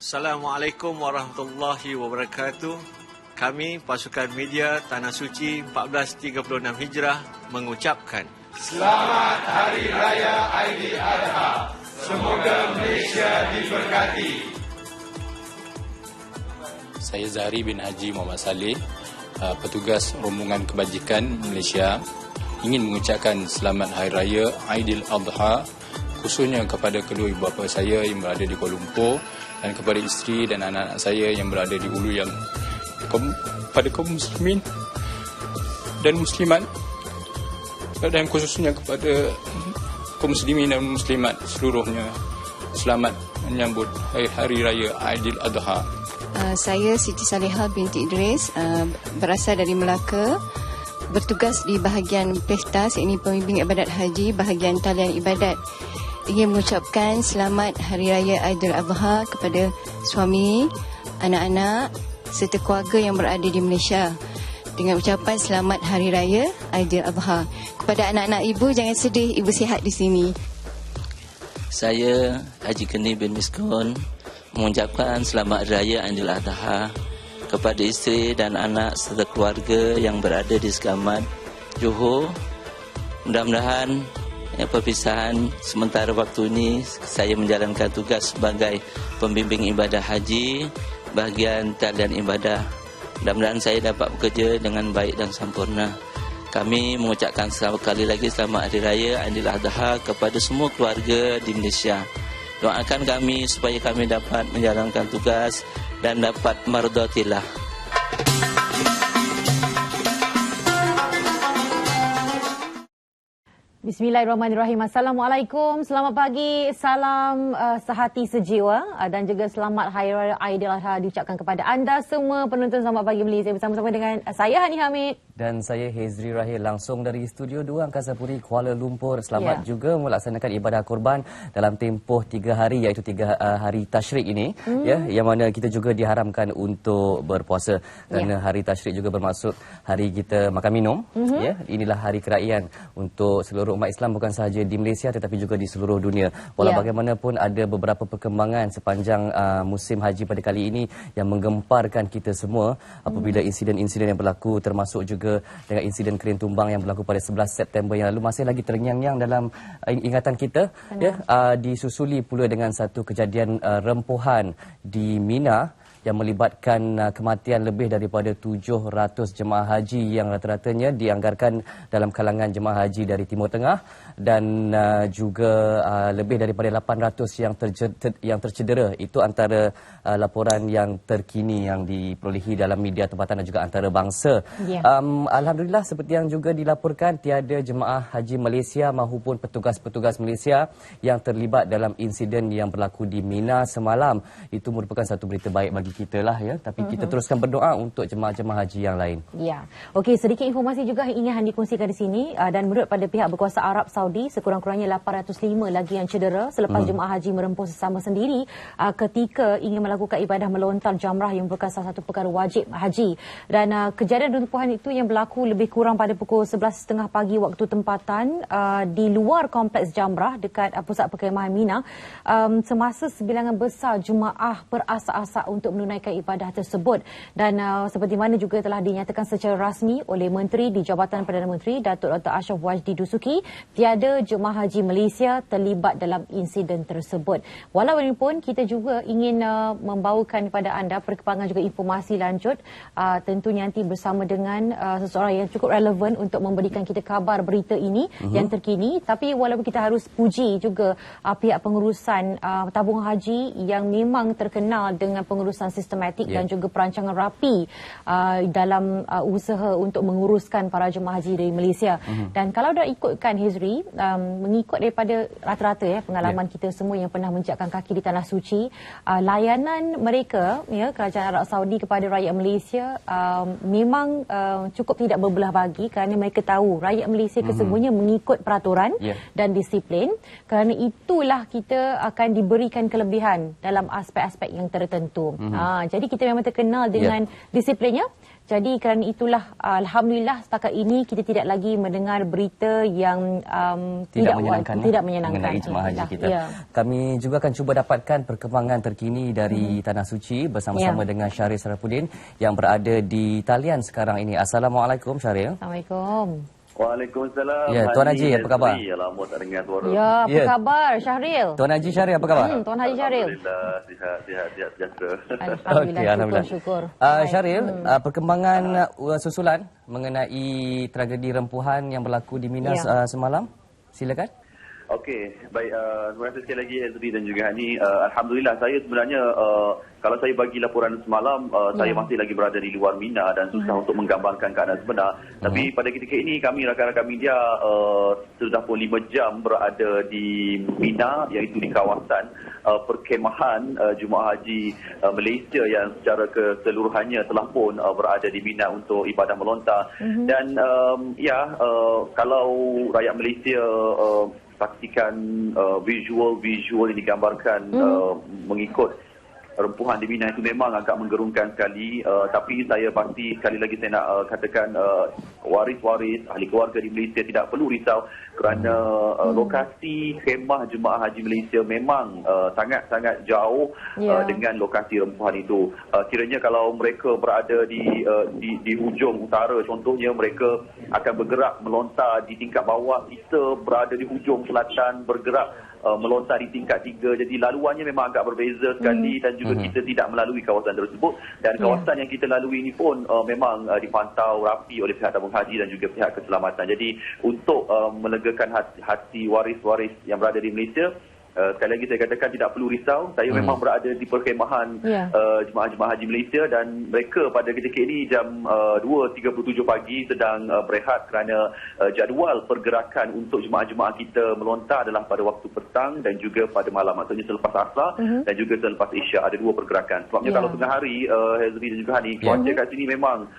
Assalamualaikum warahmatullahi wabarakatuh. Kami Pasukan Media Tanah Suci 1436 Hijrah mengucapkan Selamat Hari Raya Aidiladha. Semoga Malaysia diberkati. Saya Zahri bin Haji Muhammad Saleh, petugas rombongan kebajikan Malaysia, ingin mengucapkan Selamat Hari Raya Aidiladha khususnya kepada kedua ibu bapa saya yang berada di Kuala Lumpur dan kepada isteri dan anak-anak saya yang berada di Hulu, yang pada kaum muslimin dan muslimat, dan khususnya kepada kaum muslimin dan muslimat seluruhnya. Selamat menyambut Hari Raya Aidiladha. Saya Siti Salihah binti Idris, berasal dari Melaka, bertugas di bahagian pesta, yakni pembimbing ibadat haji, bahagian talian ibadat. Ingin mengucapkan Selamat Hari Raya Aidiladha kepada suami, anak-anak serta keluarga yang berada di Malaysia dengan ucapan Selamat Hari Raya Aidiladha. Kepada anak-anak ibu, jangan sedih, ibu sihat di sini. Saya Haji Keni bin Miskun mengucapkan Selamat Hari Raya Aidiladha kepada isteri dan anak serta keluarga yang berada di Sekamat, Johor. Mudah-mudahan perpisahan sementara waktu ini saya menjalankan tugas sebagai pembimbing ibadah haji bahagian talian ibadah. Mudah-mudahan saya dapat bekerja dengan baik dan sempurna. Kami mengucapkan sekali lagi Selamat Hari Raya Aidiladha kepada semua keluarga di Malaysia. Doakan kami supaya kami dapat menjalankan tugas dan dapat mardatillah. Bismillahirrahmanirrahim. Assalamualaikum, selamat pagi, salam sehati sejiwa dan juga selamat Hari Raya Aidiladha diucapkan kepada anda semua penonton Selamat Pagi Malaysia, bersama-sama dengan saya Hani Hamid dan saya Hezri Rahil, langsung dari Studio 2 Angkasa Puri Kuala Lumpur. Selamat juga melaksanakan ibadah korban dalam tempoh 3 hari, iaitu 3 hari Tashrik ini, yang mana kita juga diharamkan untuk berpuasa kerana hari Tashrik juga bermaksud hari kita makan minum. Inilah hari keraian untuk seluruh umat Islam, bukan sahaja di Malaysia tetapi juga di seluruh dunia. Walau bagaimanapun, ada beberapa perkembangan sepanjang musim haji pada kali ini yang menggemparkan kita semua apabila insiden-insiden yang berlaku, termasuk juga dengan insiden kren tumbang yang berlaku pada 11 September yang lalu masih lagi terngiang-ngiang dalam ingatan kita. Disusuli pula dengan satu kejadian rempuhan di Mina yang melibatkan kematian lebih daripada 700 jemaah haji yang rata-ratanya dianggarkan dalam kalangan jemaah haji dari Timur Tengah, dan juga lebih daripada 800 yang tercedera. Itu antara laporan yang terkini yang diperolehi dalam media tempatan dan juga antarabangsa. Alhamdulillah, seperti yang juga dilaporkan, tiada jemaah haji Malaysia maupun petugas-petugas Malaysia yang terlibat dalam insiden yang berlaku di Mina semalam. Itu merupakan satu berita baik bagi kita lah, ya. Tapi kita teruskan berdoa untuk jemaah-jemaah haji yang lain. Okey, sedikit informasi juga ingin dikongsikan di sini, dan menurut pada pihak berkuasa Arab Saudi, sekurang-kurangnya 805 lagi yang cedera selepas jemaah haji merempuh sesama sendiri ketika ingin melakukan ibadah melontar jamrah yang merupakan salah satu perkara wajib haji. Dan kejadian rempuhan itu yang berlaku lebih kurang pada pukul 11.30 pagi waktu tempatan di luar kompleks jamrah dekat pusat perkhemahan Mina, semasa sebilangan besar jemaah berasa-asa untuk menunaikan ibadah tersebut. Dan seperti mana juga telah dinyatakan secara rasmi oleh Menteri di Jabatan Perdana Menteri Datuk Dr. Ashraf Wajdi Dusuki, tiada jemaah haji Malaysia terlibat dalam insiden tersebut. Walaupun kita juga ingin membawakan kepada anda perkembangan juga informasi lanjut, tentunya nanti bersama dengan seseorang yang cukup relevan untuk memberikan kita kabar berita ini yang terkini. Tapi walaupun kita harus puji juga pihak pengurusan tabungan haji yang memang terkenal dengan pengurusan sistematik dan juga perancangan rapi dalam usaha untuk menguruskan para jemaah haji dari Malaysia. Dan kalau dah ikutkan Hezri, mengikut daripada rata-rata pengalaman kita semua yang pernah menjejakkan kaki di Tanah Suci, layanan mereka, Kerajaan Arab Saudi kepada rakyat Malaysia memang cukup tidak berbelah bagi, kerana mereka tahu rakyat Malaysia kesemuanya mengikut peraturan dan disiplin. Kerana itulah kita akan diberikan kelebihan dalam aspek-aspek yang tertentu. Jadi kita memang terkenal dengan disiplinnya. Jadi kerana itulah alhamdulillah setakat ini kita tidak lagi mendengar berita yang tidak menyenangkan mengenai jemaah haji kita. Kami juga akan cuba dapatkan perkembangan terkini dari Tanah Suci bersama-sama dengan Syahril Sarafuddin yang berada di talian sekarang ini. Assalamualaikum Syahril. Assalamualaikum. Waalaikumsalam. Ya, Tuan Haji, apa khabar? Lama tak dengar suara. Ya, apa khabar Syahril? Tuan Haji Syahril, apa khabar? Tuan Haji Syahril. Sihat sejahtera. Alhamdulillah, syukur. Syahril, perkembangan susulan mengenai tragedi rempuhan yang berlaku di Mina semalam. Silakan. Okey, baik. Terima kasih sekali lagi Ezri dan juga Hani. Alhamdulillah, saya sebenarnya kalau saya bagi laporan semalam, saya masih lagi berada di luar Mina dan susah untuk menggambarkan keadaan sebenar. Tapi pada ketika ini kami rakan-rakan media sudah pun 5 jam berada di Mina, iaitu di kawasan perkemahan Jemaah Haji Malaysia yang secara keseluruhannya telah pun berada di Mina untuk ibadah melontar. Dan kalau rakyat Malaysia saksikan visual yang digambarkan mengikut rempuhan di Mina itu memang agak menggerunkan sekali, tapi saya pasti sekali lagi saya nak katakan waris-waris ahli keluarga di Malaysia tidak perlu risau kerana lokasi khemah Jemaah Haji Malaysia memang sangat-sangat jauh dengan lokasi rempuhan itu. Kiranya kalau mereka berada di hujung utara contohnya, mereka akan bergerak melontar di tingkat bawah, kita berada di hujung selatan bergerak melontar di tingkat 3. Jadi laluannya memang agak berbeza sekali dan juga kita tidak melalui kawasan tersebut, dan kawasan yang kita lalui ini pun memang dipantau rapi oleh pihak tabung haji dan juga pihak keselamatan. Jadi untuk melegakan hati waris-waris yang berada di Malaysia, sekali lagi saya katakan tidak perlu risau. Saya memang berada di perkhemahan jemaah-jemaah haji Malaysia dan mereka pada ketika ini jam 2.37 pagi sedang berehat kerana jadual pergerakan untuk jemaah-jemaah kita melontar adalah pada waktu petang dan juga pada malam, maksudnya selepas asar dan juga selepas isyak. Ada 2 pergerakan. Sebabnya kalau tengah hari, Hazri dan juga Hani, cuaca kat sini memang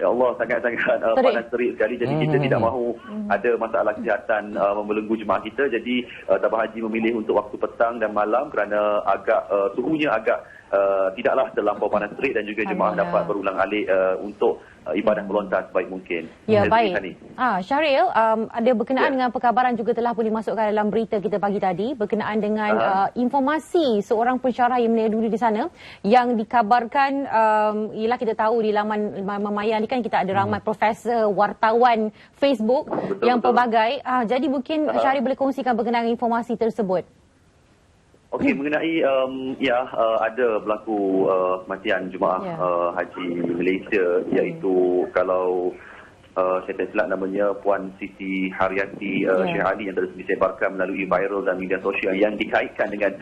ya Allah sangat-sangat panas terik sekali. Jadi kita tidak mahu ada masalah kesihatan membelenggu jemaah kita. Jadi tabah haji memilih untuk waktu petang dan malam kerana suhunya agak tidaklah terlampau panas terik dan juga jemaah dapat berulang alik untuk ibadah melontar sebaik mungkin. Ya, baik. Syahril, ada berkenaan dengan perkabaran juga telah pun dimasukkan dalam berita kita pagi tadi berkenaan dengan informasi seorang pensyarah yang meninggal dunia di sana yang dikabarkan, ialah kita tahu di laman maya ni kan kita ada ramai profesor, wartawan Facebook yang pelbagai. Jadi mungkin Syahril boleh kongsikan berkenaan informasi tersebut. Okey, mengenai ada berlaku kematian Jemaah Haji Malaysia, iaitu kalau saya tak silap namanya Puan Siti Haryati Syekh Ali yang terus disebarkan melalui viral dan media sosial yang dikaitkan dengan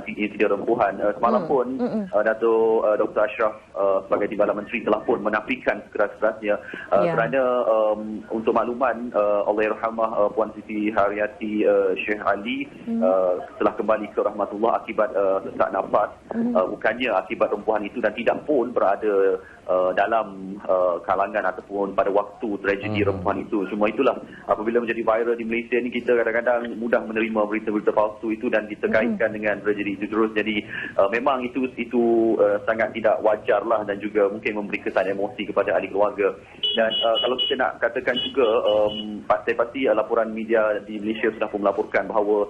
insiden rempuhan. Semalam pun Dato' Dr. Ashraf sebagai Timbalan Menteri telah pun menafikan sekeras-kerasnya kerana untuk makluman Allahyarhamah Puan Siti Haryati Syekh Ali telah kembali ke rahmatullah akibat sesak nafas, bukannya akibat rempuhan itu, dan tidak pun berada dalam kalangan ataupun pada waktu tragedi rempuhan itu. Semua itulah apabila menjadi viral di Malaysia ni, kita kadang-kadang mudah menerima berita-berita palsu itu dan kita kaitkan dengan tragedi itu terus. Jadi memang itu sangat tidak wajar lah dan juga mungkin memberi kesan emosi kepada ahli keluarga. Dan kalau kita nak katakan juga, saya pasti laporan media di Malaysia sudah pun melaporkan bahawa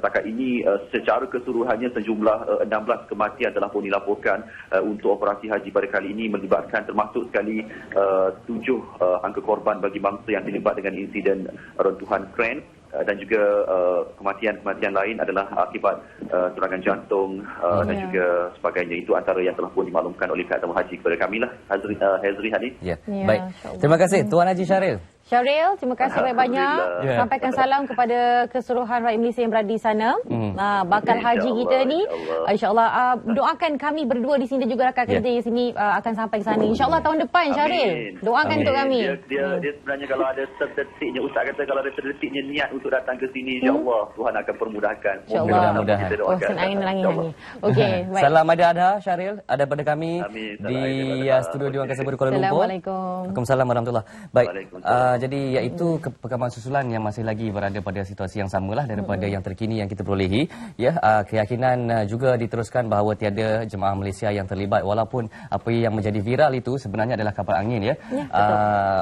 setakat ini secara keseluruhannya sejumlah 16 kematian telah pun dilaporkan untuk operasi haji pada kali ini, melibatkan termasuk sekali 7 angka korban bagi bangsa yang terlibat dengan insiden runtuhan kren, dan juga kematian-kematian lain adalah akibat serangan jantung dan juga sebagainya. Itu antara yang telah pun dimaklumkan oleh pihak tamu haji kepada kami lah, Hazri Hadi. Baik. Terima kasih Tuan Haji Syahril. Syahril, terima kasih banyak-banyak. Sampaikan salam kepada keseluruhan rakyat Malaysia yang berada di sana. Bakal haji kita ni, insyaAllah, doakan kami berdua di sini dan juga rakan kita di sini akan sampai ke sana. InsyaAllah tahun depan, Syahril. Doakan untuk kami. Dia sebenarnya kalau ada terdetiknya, Ustaz kata kalau ada terdetiknya niat untuk datang ke sini, insyaAllah Tuhan akan permudahkan. Mudah-mudahan. Senang langit ni. Okey, baik. Salam Aidil Adha, Syahril. Ada pada kami di studio Dewan Angkasa Puri Kuala Lumpur. Assalamualaikum. Waalaikumsalam warahmatullahi. Baik. Jadi iaitu perkembangan susulan yang masih lagi berada pada situasi yang samalah daripada yang terkini yang kita perolehi. Ya, keyakinan juga diteruskan bahawa tiada jemaah Malaysia yang terlibat walaupun apa yang menjadi viral itu sebenarnya adalah kapal angin ya.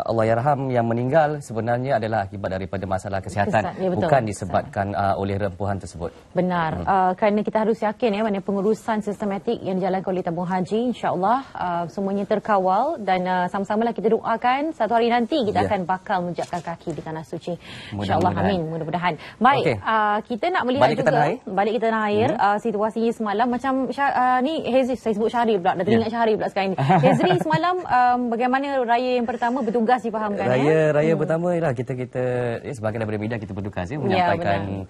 Allahyarham yang meninggal sebenarnya adalah akibat daripada masalah kesihatan, bukan disebabkan oleh rempuhan tersebut. Benar. Kerana kita harus yakin ya mana pengurusan sistematik yang dijalankan oleh tabung haji, insya-Allah semuanya terkawal dan sama-samalah kita doakan satu hari nanti kita akan bakal menjapkan kaki di tanah suci. Insya-Allah, amin, mudah-mudahan. Baik, kita nak melihat balik ke tanah air, situasinya semalam macam ni Hezri, saya sebut Syahri pula, dah teringat Syahri pula sekarang ni. Hezri, semalam bagaimana raya yang pertama bertugas difahamkan? Raya pertama ialah kita sebagai daripada media kita bertugas menyampaikan